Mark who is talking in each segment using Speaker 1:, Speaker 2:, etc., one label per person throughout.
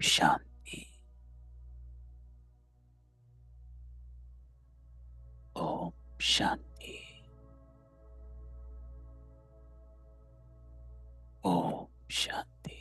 Speaker 1: शांति। ओम शांति। ओम शांति।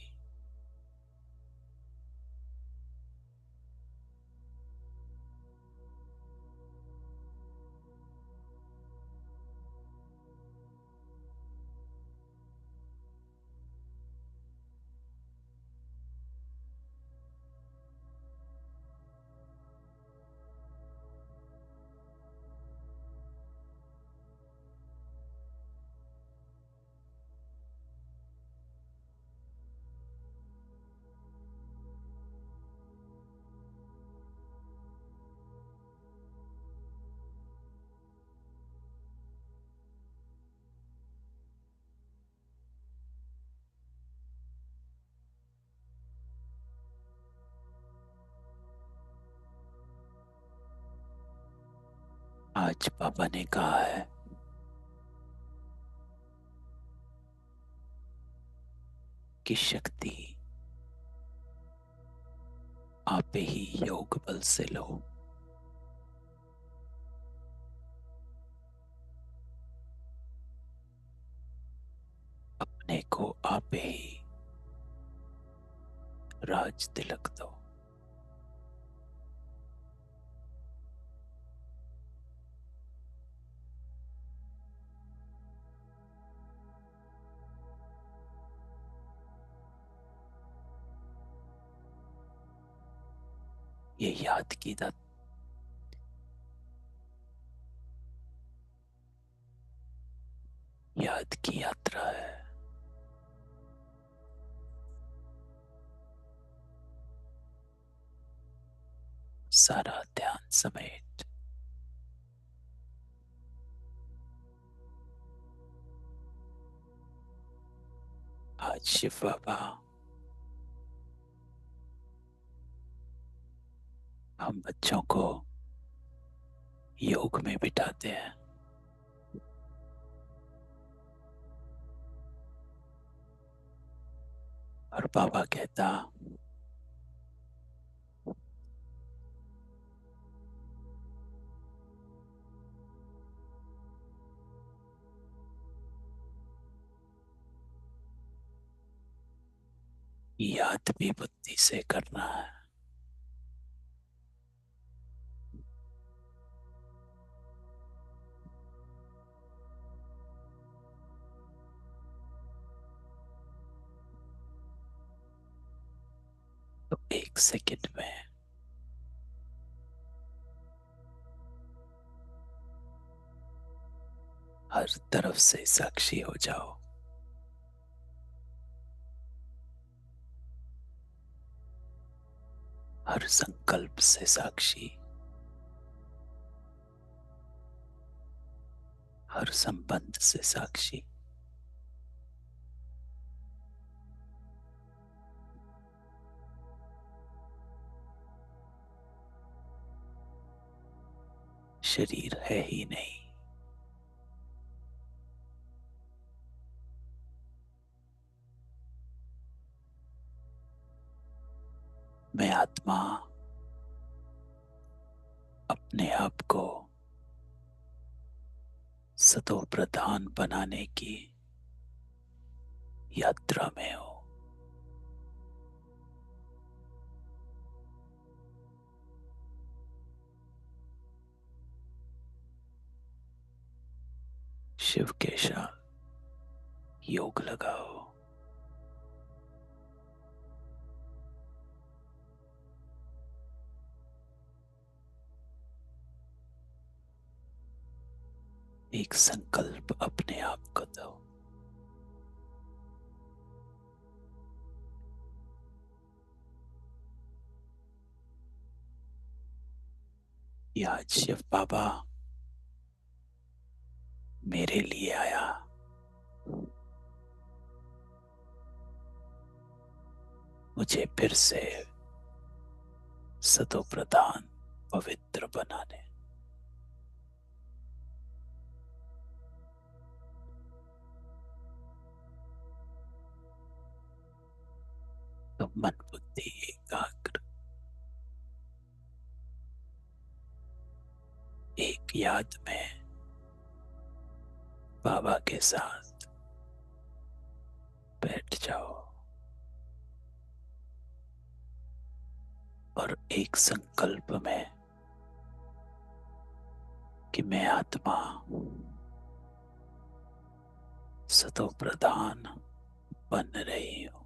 Speaker 1: आज पापा ने कहा है कि शक्ति आप ही योग बल से लो। अपने को आप ही राज तिलक दो। ये याद की यात्रा है। सारा ध्यान समेत आज शिव बाबा हम बच्चों को योग में बिठाते हैं और बाबा कहता याद भी बुद्धि से करना है। तो एक सेकंड में हर तरफ से साक्षी हो जाओ। हर संकल्प से साक्षी, हर संबंध से साक्षी। शरीर है ही नहीं, मैं आत्मा अपने आप को सतो प्रधान बनाने की यात्रा में हूं। शिव के साथ योग लगाओ। एक संकल्प अपने आप को दो कि आज शिव बाबा मेरे लिए आया। मुझे फिर से सतो प्रधान पवित्र बनाने। तो मन बुद्धि एकाग्र एक याद में बाबा के साथ बैठ जाओ और एक संकल्प में कि मैं आत्मा सतो प्रधान बन रही हूं।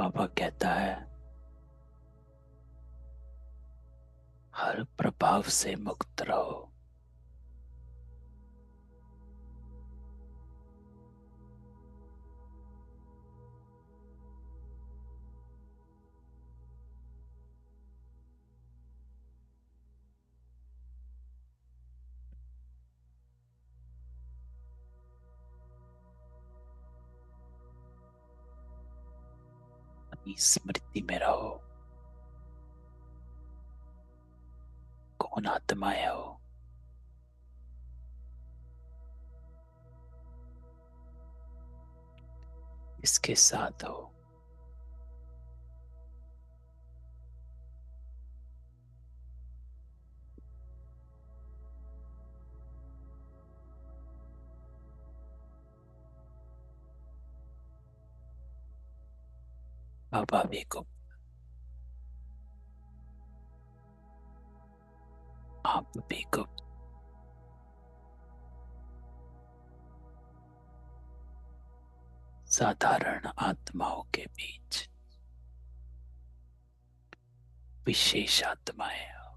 Speaker 1: बाबा कहता है हर प्रभाव से मुक्त रहो। अपनी स्मृति में रहो, कौन आत्माएं हो। इसके साथ हो। बाबा भी गुप्त, आप भी गुप्त। साधारण आत्माओं के बीच विशेष आत्माएं हो।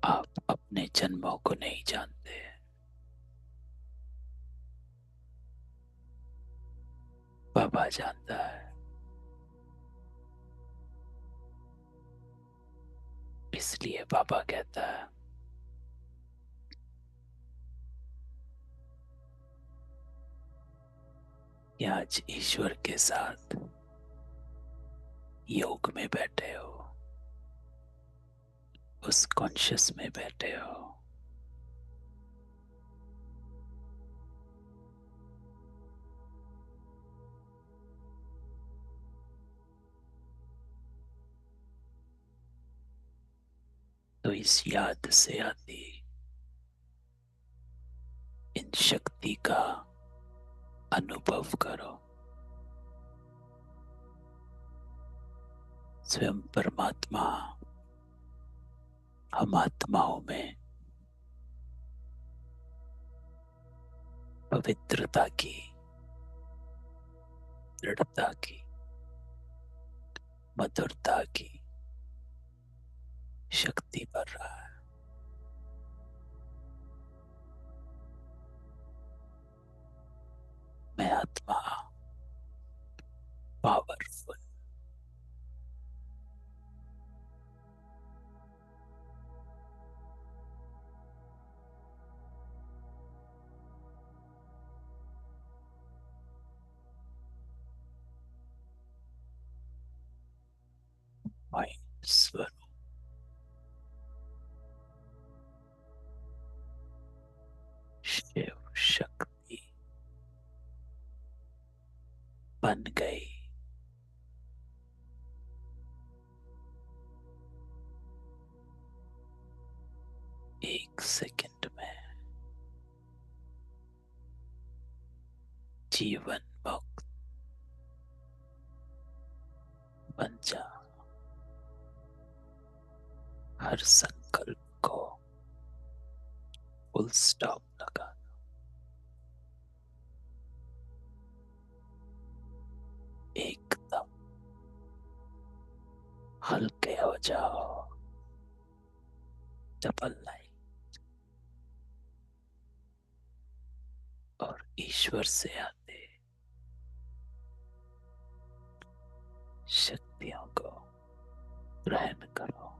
Speaker 1: आप अपने जन्मों को नहीं जानते, बाबा जानता है। इसलिए बाबा कहता है कि आज ईश्वर के साथ योग में बैठे हो, उस कॉन्शियस में बैठे हो। तो इस याद से आती इन शक्ति का अनुभव करो। स्वयं परमात्मा हम आत्माओं में पवित्रता की, दृढ़ता की, मधुरता की शक्ति भर रहा है। मैं आत्मा पावरफुल, माइंड स्वरूप, शिव शक्ति बन गई। एक सेकंड में जीवन मुक्त बन जा। हर संकल्प को फुल स्टॉप लगा। एकदम हल्के हो जाओ। डबल लाइन और ईश्वर से आते शक्तियों को ग्रहण करो।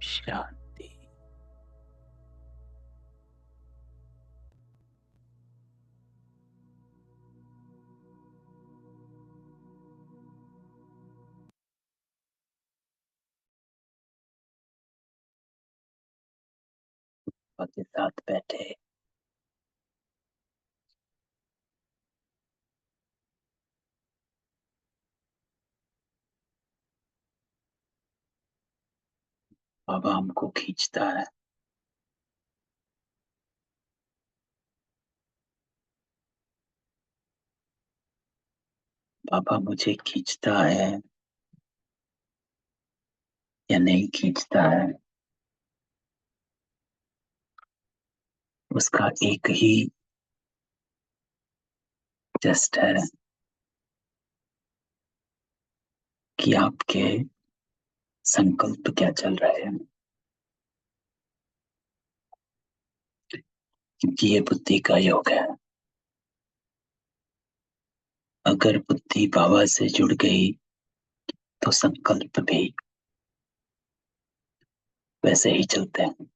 Speaker 1: शांति। के साथ बैठे बाबा हमको खींचता है। बाबा मुझे खींचता है या नहीं खींचता है, उसका एक ही टेस्ट है कि आपके संकल्प क्या चल रहे हैं। क्योंकि ये बुद्धि का योग है। अगर बुद्धि बाबा से जुड़ गई तो संकल्प भी वैसे ही चलते हैं।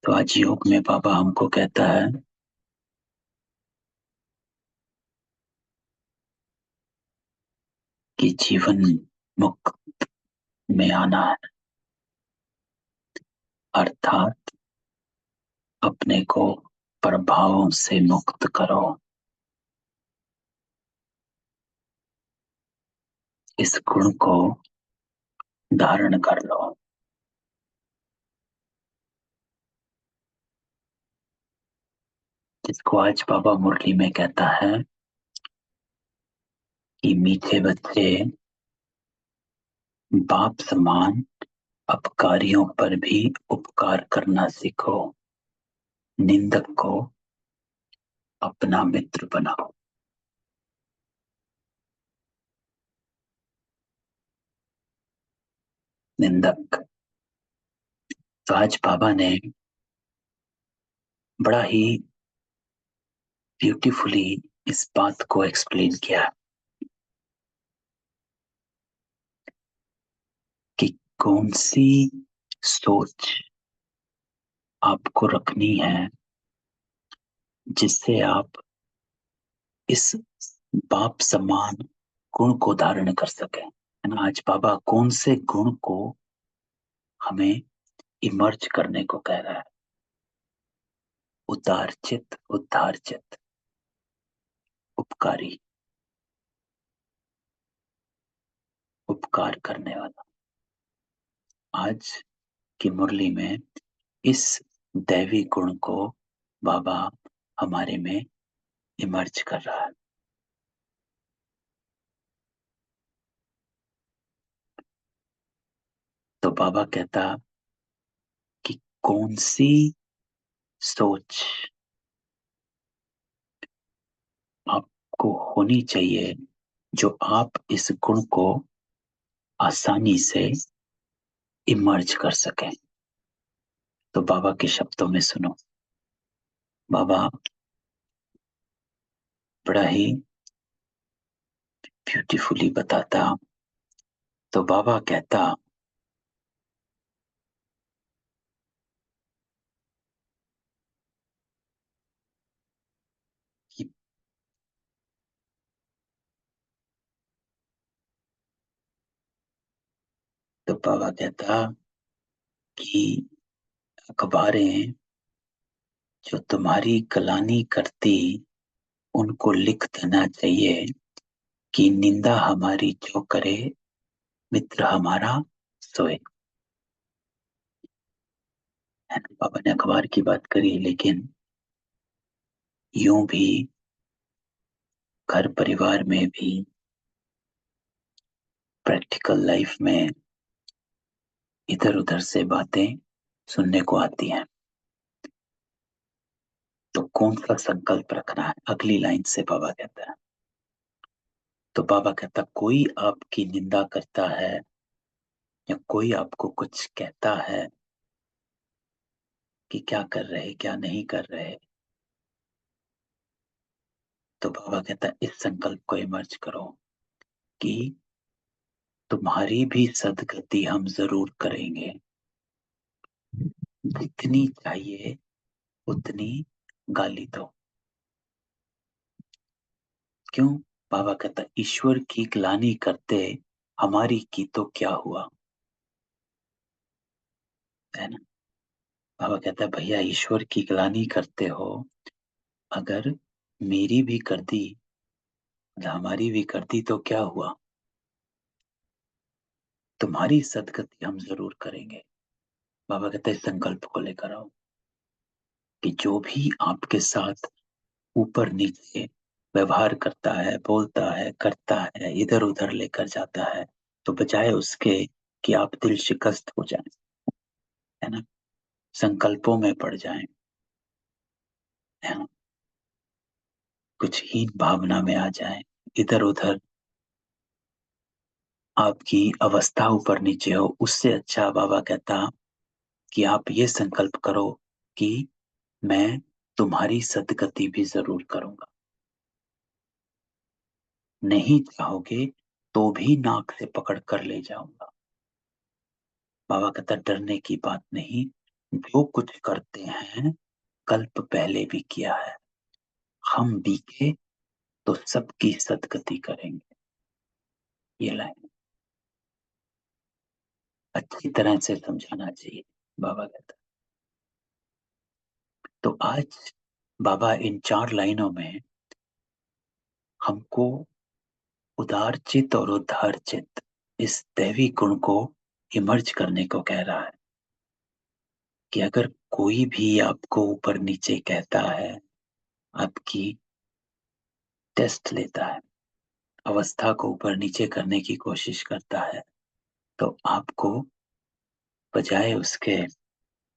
Speaker 1: तो आज योग में बाबा हमको कहता है कि जीवन मुक्त में आना है, अर्थात अपने को प्रभावों से मुक्त करो। इस गुण को धारण कर लो। जिसको आज बाबा मुरली में कहता है कि मीठे बच्चे बाप समान अपकारियों पर भी उपकार करना सीखो, निंदक को अपना मित्र बनाओ। निंदक। तो आज बाबा ने बड़ा ही ब्यूटीफुली इस बात को एक्सप्लेन किया कि कौन सी सोच आपको रखनी है जिससे आप इस बाप समान गुण को धारण कर सके, है ना। आज बाबा कौन से गुण को हमें इमर्ज करने को कह रहा है। उदार चित, उद्धार चित, उपकारी, उपकार करने वाला। आज की मुरली में इस दैवी गुण को बाबा हमारे में इमर्ज कर रहा है। तो बाबा कहता कि कौन सी सोच आपको होनी चाहिए जो आप इस गुण को आसानी से इमर्ज कर सकें। तो बाबा के शब्दों में सुनो। बाबा बड़ा ही ब्यूटीफुली बताता। तो बाबा कहता कि तो बाबा कहता कि अखबारें जो तुम्हारी गलानी करती उनको लिख देना चाहिए कि निंदा हमारी जो करे मित्र हमारा सोए। है ना। बाबा ने अखबार की बात करी, लेकिन यूं भी घर परिवार में भी प्रैक्टिकल लाइफ में इधर उधर से बातें सुनने को आती हैं। तो कौन सा संकल्प रखना है, अगली लाइन से बाबा कहता है। तो बाबा कहता कोई आपकी निंदा करता है या कोई आपको कुछ कहता है कि क्या कर रहे क्या नहीं कर रहे, तो बाबा कहता इस संकल्प को इमर्ज करो कि तुम्हारी भी सदगति हम जरूर करेंगे। जितनी चाहिए उतनी गाली दो। क्यों? बाबा कहता ईश्वर की ग्लानि करते हमारी की तो क्या हुआ, है ना। बाबा कहता है भैया ईश्वर की ग्लानि करते हो, अगर मेरी भी कर दी, मतलब हमारी भी कर दी तो क्या हुआ, तुम्हारी सदगति हम जरूर करेंगे। बाबा कहते हैं संकल्प को लेकर आओ कि जो भी आपके साथ ऊपर नीचे व्यवहार करता है, बोलता है, करता है, इधर उधर लेकर जाता है, तो बजाय उसके कि आप दिल शिकस्त हो जाएं, है ना, संकल्पों में पड़ जाएं, है ना, कुछ हीन भावना में आ जाएं, इधर उधर आपकी अवस्था ऊपर नीचे हो, उससे अच्छा बाबा कहता कि आप ये संकल्प करो कि मैं तुम्हारी सदगति भी जरूर करूंगा। नहीं चाहोगे तो भी नाक से पकड़ कर ले जाऊंगा। बाबा कहता डरने की बात नहीं, जो कुछ करते हैं कल्प पहले भी किया है, हम बीके तो सबकी सदगति करेंगे। ये लाइन अच्छी तरह से समझाना चाहिए, बाबा कहता। तो आज बाबा इन 4 लाइनों में हमको उदार चित और उद्धार चित, इस दैवी गुण को इमर्ज करने को कह रहा है कि अगर कोई भी आपको ऊपर नीचे कहता है, आपकी टेस्ट लेता है, अवस्था को ऊपर नीचे करने की कोशिश करता है, तो आपको बजाय उसके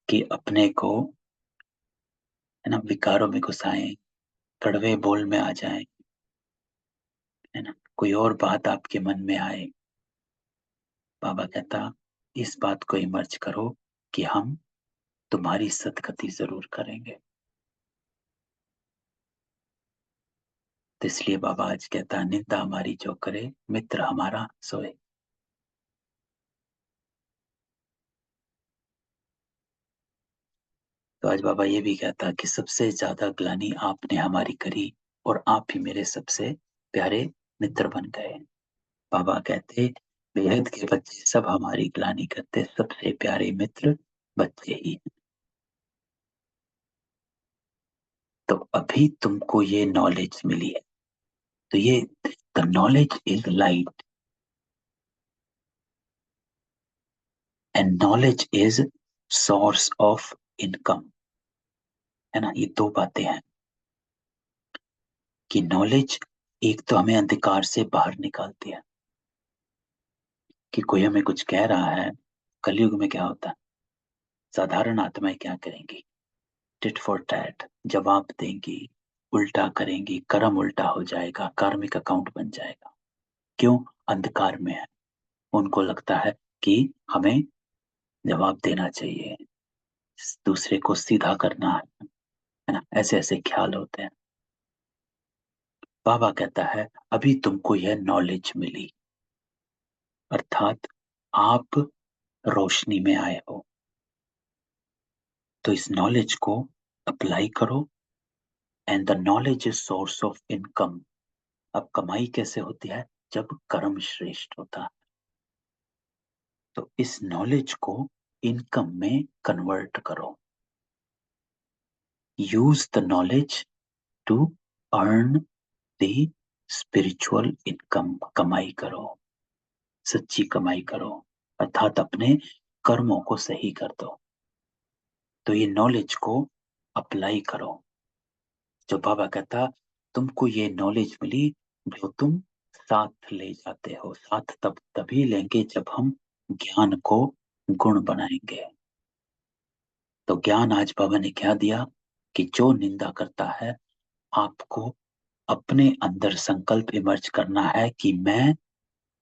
Speaker 1: कि अपने को, है ना, विकारों में घुसाएं, कड़वे बोल में आ जाएं, है ना, कोई और बात आपके मन में आए, बाबा कहता इस बात को इमर्ज करो कि हम तुम्हारी सदगति जरूर करेंगे। तो इसलिए बाबा आज कहता निंदा हमारी जो करे मित्र हमारा सोए। तो आज बाबा ये भी कहता कि सबसे ज्यादा ग्लानि आपने हमारी करी और आप ही मेरे सबसे प्यारे मित्र बन गए। बाबा कहते बेहद के बच्चे सब हमारी ग्लानि करते, सबसे प्यारे मित्र बच्चे ही। तो अभी तुमको ये नॉलेज मिली है, तो ये the knowledge is light and knowledge is source of income, है ना। ये 2 बातें हैं कि नॉलेज एक तो हमें अंधकार से बाहर निकालती है, कि कोई हमें कुछ कह रहा है। कलयुग में क्या होता है, साधारण आत्माएं क्या करेंगी, टिट फॉर टैट जवाब देंगी, उल्टा करेंगी, कर्म उल्टा हो जाएगा, कार्मिक अकाउंट बन जाएगा। क्यों? अंधकार में है, उनको लगता है कि हमें जवाब देना चाहिए, दूसरे को सीधा करना है ना, ऐसे ऐसे ख्याल होते हैं। बाबा कहता है अभी तुमको यह नॉलेज मिली, अर्थात आप रोशनी में आए हो, तो इस नॉलेज को अप्लाई करो। And the knowledge is source of income. अब कमाई कैसे होती है? जब कर्म श्रेष्ठ होता है। तो इस नॉलेज को इनकम में कन्वर्ट करो। Use the knowledge to earn the spiritual income. कमाई करो, सच्ची कमाई करो, अर्थात अपने कर्मों को सही कर दो। तो ये नॉलेज को अप्लाई करो। जो बाबा कहता तुमको ये नॉलेज मिली जो तुम साथ ले जाते हो, साथ तब तभी लेंगे जब हम ज्ञान को गुण बनाएंगे। तो ज्ञान आज बाबा ने क्या दिया कि जो निंदा करता है, आपको अपने अंदर संकल्प इमर्ज करना है कि मैं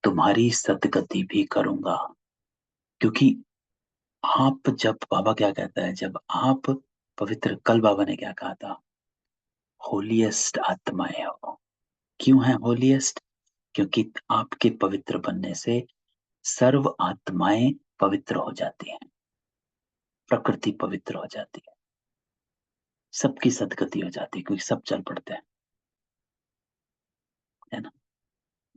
Speaker 1: तुम्हारी सदगति भी करूंगा। क्योंकि आप जब, बाबा क्या कहता है, जब आप पवित्र, कल बाबा ने क्या कहा था, होलीएस्ट आत्माएं हो। क्यों है होलीएस्ट? क्योंकि आपके पवित्र बनने से सर्व आत्माएं पवित्र हो जाती हैं, प्रकृति पवित्र हो जाती है, सबकी सदगति हो जाती है, क्योंकि सब चल पड़ते हैं, है ना।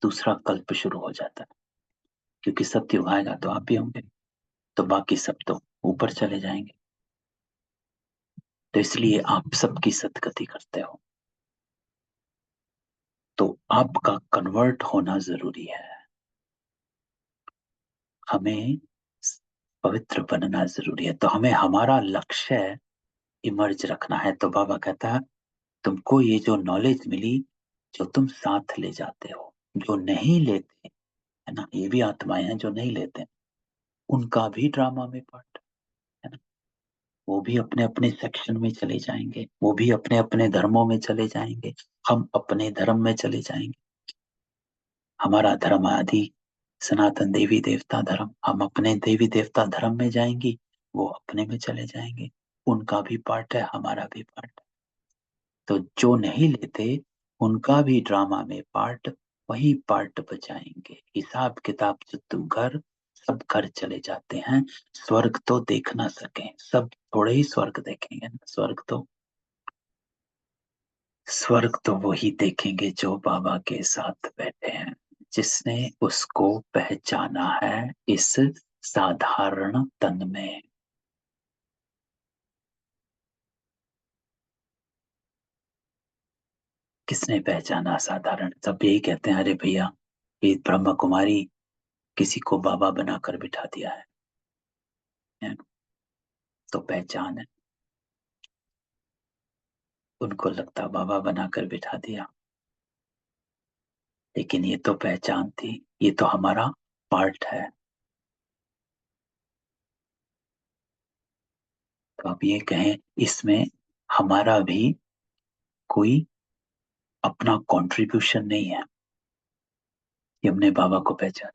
Speaker 1: दूसरा कल्प शुरू हो जाता है, क्योंकि सत्युग आएगा तो आप भी होंगे, तो बाकी सब तो ऊपर चले जाएंगे। तो इसलिए आप सबकी सदगति करते हो, तो आपका कन्वर्ट होना जरूरी है। हमें पवित्र बनना जरूरी है, तो हमें हमारा लक्ष्य इमर्ज रखना है। तो बाबा कहता है तुमको ये जो नॉलेज मिली, जो तुम साथ ले जाते हो, जो नहीं लेते, है ना, ये भी आत्माएं हैं जो नहीं लेते, उनका भी ड्रामा में पार्ट है ना। वो भी अपने अपने सेक्शन में चले जाएंगे, वो भी अपने अपने धर्मों में चले जाएंगे, हम अपने धर्म में चले जाएंगे। हमारा धर्म आदि सनातन देवी देवता धर्म, हम अपने देवी देवता धर्म में जाएंगी, वो अपने में चले जाएंगे। उनका भी पार्ट है, हमारा भी पार्ट है। तो जो नहीं लेते उनका भी ड्रामा में पार्ट, वही पार्ट बचाएंगे। हिसाब किताब जो तुम घर, सब घर चले जाते हैं, स्वर्ग तो देख ना सके, सब थोड़े ही स्वर्ग देखेंगे ना। स्वर्ग तो वही देखेंगे जो बाबा के साथ बैठे हैं, जिसने उसको पहचाना है इस साधारण तन में। किसने पहचाना साधारण? सब यही कहते हैं, अरे भैया ये ब्रह्म कुमारी किसी को बाबा बनाकर बिठा दिया है। तो पहचान है, उनको लगता बाबा बनाकर बिठा दिया, लेकिन ये तो पहचान थी, ये तो हमारा पार्ट है। तो आप ये कहें इसमें हमारा भी कोई अपना कंट्रीब्यूशन नहीं है, कि हमने बाबा को पहचान,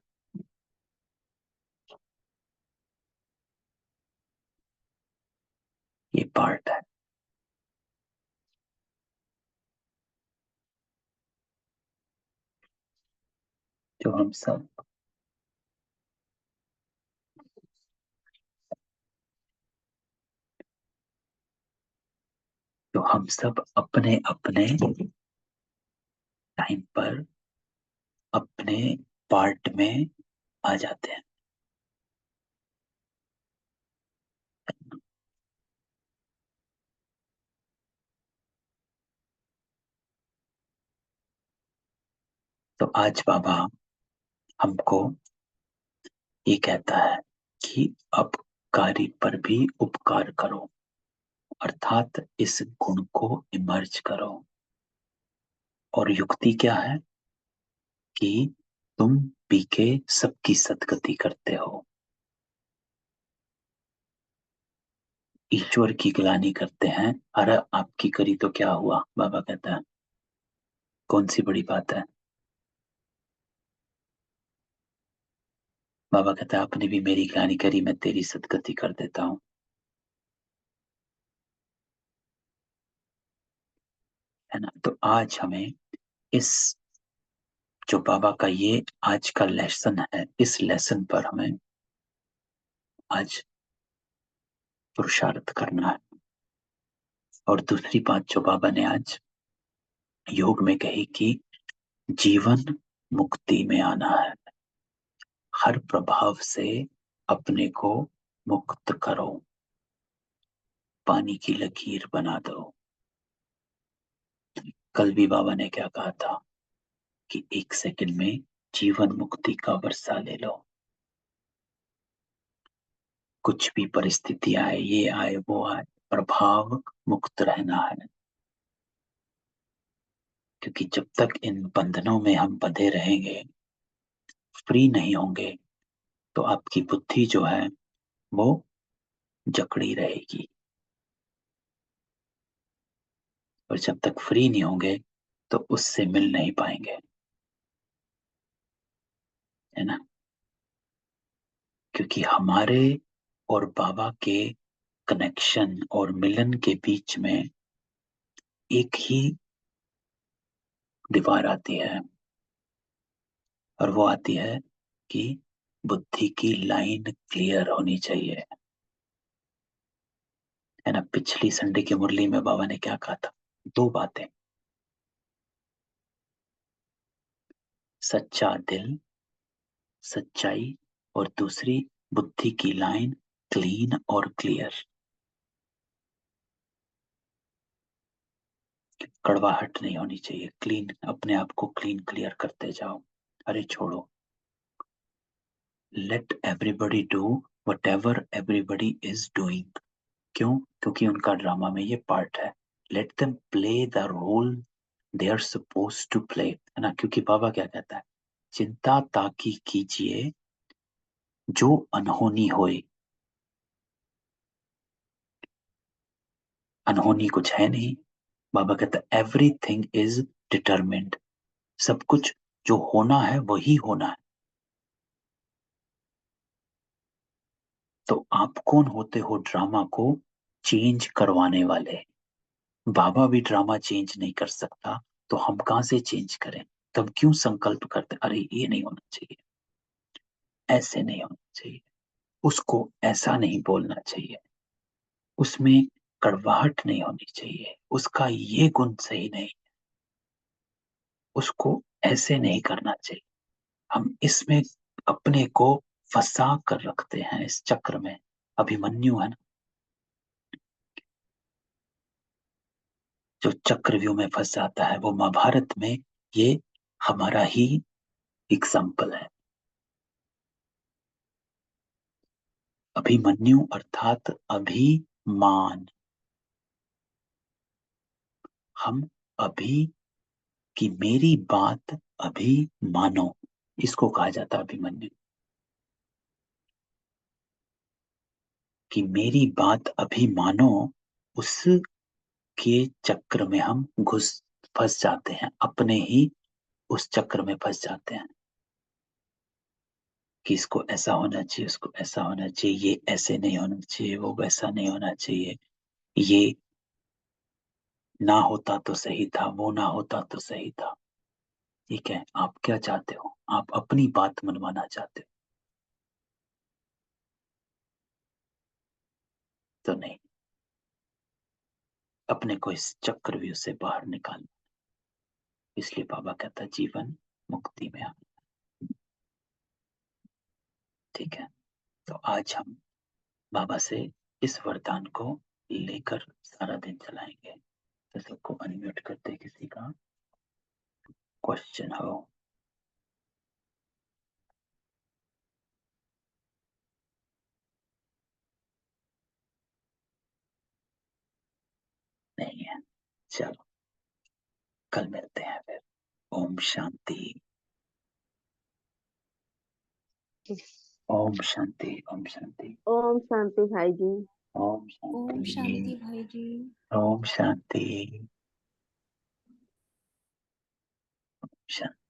Speaker 1: ये पार्ट है। जो हम सब जो हम सब अपने अपने टाइम पर अपने पार्ट में आ जाते हैं। तो आज बाबा हमको ये कहता है कि अपकारी पर भी उपकार करो, अर्थात इस गुण को इमर्ज करो। और युक्ति क्या है कि तुम पी के सबकी सदगति करते हो, ईश्वर की ग्लानि करते हैं। अरे आपकी करी तो क्या हुआ, बाबा कहता है, कौन सी बड़ी बात है। बाबा कहता है आपने भी मेरी ग्लानि करी, मैं तेरी सदगति कर देता हूँ, है ना। तो आज हमें इस जो बाबा का ये आज का लेसन है, इस लेसन पर हमें आज पुरुषार्थ करना है। और दूसरी बात जो बाबा ने आज योग में कही कि जीवन मुक्ति में आना है, हर प्रभाव से अपने को मुक्त करो, पानी की लकीर बना दो। कल भी बाबा ने क्या कहा था कि 1 सेकंड में जीवन मुक्ति का वर्षा ले लो। कुछ भी परिस्थिति आए, ये आए वो आए, प्रभाव मुक्त रहना है। क्योंकि जब तक इन बंधनों में हम बंधे रहेंगे, फ्री नहीं होंगे, तो आपकी बुद्धि जो है वो जकड़ी रहेगी। और जब तक फ्री नहीं होंगे तो उससे मिल नहीं पाएंगे, है ना। क्योंकि हमारे और बाबा के कनेक्शन और मिलन के बीच में एक ही दीवार आती है, और वो आती है कि बुद्धि की लाइन क्लियर होनी चाहिए, है ना। पिछली संडे की मुरली में बाबा ने क्या कहा था? दो बातें, सच्चा दिल, सच्चाई, और दूसरी बुद्धि की लाइन क्लीन और क्लियर। कड़वाहट नहीं होनी चाहिए, क्लीन, अपने आप को क्लीन क्लियर करते जाओ। अरे छोड़ो, let everybody do whatever everybody is doing. क्यों? क्योंकि उनका ड्रामा में ये पार्ट है। Let them play the role they are suppose to play, है ना। क्योंकि बाबा क्या कहता है, चिंता ताकि कीजिए जो अनहोनी होए। अनहोनी कुछ है नहीं। बाबा कहता है एवरीथिंग इज डिटरमिन्ड, सब कुछ जो होना है वही होना है। तो आप कौन होते हो ड्रामा को चेंज करवाने वाले? बाबा भी ड्रामा चेंज नहीं कर सकता, तो हम कहां से चेंज करें? तब क्यों संकल्प करते, अरे ये नहीं होना चाहिए, ऐसे नहीं होना चाहिए, उसको ऐसा नहीं बोलना चाहिए, उसमें कड़वाहट नहीं होनी चाहिए, उसका ये गुण सही नहीं, उसको ऐसे नहीं करना चाहिए। हम इसमें अपने को फंसा कर रखते हैं इस चक्र में। अभिमन्यु है ना, जो चक्रव्यूह में फंस जाता है, वो महाभारत में ये हमारा ही एग्जाम्पल है। अभिमन्यु अर्थात अभिमान। हम अभी कि मेरी बात अभी मानो, इसको कहा जाता है अभिमन्यु। कि मेरी बात अभी मानो, उसके चक्र में हम घुस फंस जाते हैं, अपने ही उस चक्र में फंस जाते हैं कि इसको ऐसा होना चाहिए, उसको ऐसा होना चाहिए, ये ऐसे नहीं होना चाहिए, वो वैसा नहीं होना चाहिए, ये ना होता तो सही था, वो ना होता तो सही था। ठीक है, आप क्या चाहते हो? आप अपनी बात मनवाना चाहते हो तो नहीं, अपने को इस चक्रव्यूह से बाहर निकालना। इसलिए बाबा कहता है जीवन मुक्ति में आना। ठीक है, तो आज हम बाबा से इस वरदान को लेकर सारा दिन चलाएंगे। तो सबको अनम्यूट करते, किसी का क्वेश्चन हो? नहीं है? चलो, कल मिलते हैं फिर। ओम शांति। ओम शांति। ओम शांति।
Speaker 2: ओम शांति भाई जी।
Speaker 1: ओम
Speaker 3: ओम शांति
Speaker 1: शांति।
Speaker 3: भाई जी।
Speaker 1: ओम शांति। शांति।